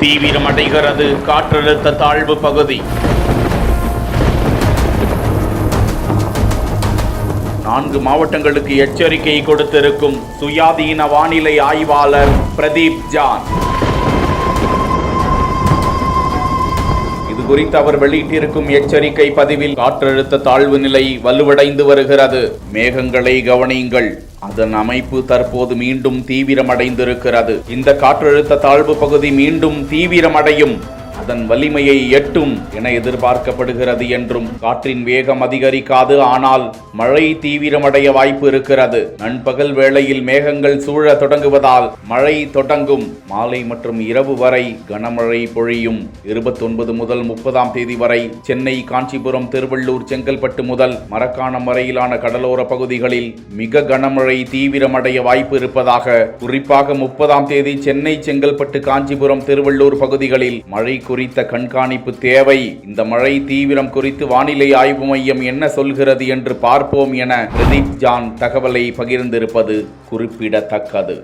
தீவிரமடைகிறது காற்றழுத்த தாழ்வு பகுதி. 4 மாவட்டங்களுக்கு எச்சரிக்கை கொடுத்திருக்கும் சுயாதீன வானிலை ஆய்வாளர் பிரதீப் ஜான். இது குறித்து அவர் வெளியிட்டிருக்கும் எச்சரிக்கை பதிவில் காற்றழுத்த தாழ்வு நிலை வலுவடைந்து வருகிறது. மேகங்களை கவனியுங்கள். அதன் அமைப்பு தற்போது மீண்டும் தீவிரமடைந்திருக்கிறது. இந்த காற்றழுத்த தாழ்வு பகுதி மீண்டும் தீவிரமடையும், அதன் வலிமையை எட்டும் என எதிர்பார்க்கப்படுகிறது என்றும், காற்றின் வேகம் அதிகரிக்காது, ஆனால் மழை தீவிரமடைய வாய்ப்பு இருக்கிறது. நண்பகல் வேளையில் மேகங்கள் சூழ தொடங்குவதால் மழை தொடங்கும். மாலை மற்றும் இரவு வரை கனமழை பொழியும். 29 முதல் 30ஆம் தேதி வரை சென்னை, காஞ்சிபுரம், திருவள்ளூர், செங்கல்பட்டு முதல் மரக்காணம் வரையிலான கடலோர பகுதிகளில் மிக கனமழை தீவிரமடைய வாய்ப்பு இருப்பதாக, குறிப்பாக 30ஆம் தேதி சென்னை, செங்கல்பட்டு, காஞ்சிபுரம், திருவள்ளூர் பகுதிகளில் மழை குறித்த கண்காணிப்பு தேவை. இந்த மழை தீவிரம் குறித்து வானிலை ஆய்வு மையம் என்ன சொல்கிறது என்று பார்ப்போம் என பிரதீப் ஜான் தகவலை பகிர்ந்திருப்பது குறிப்பிடத்தக்கது.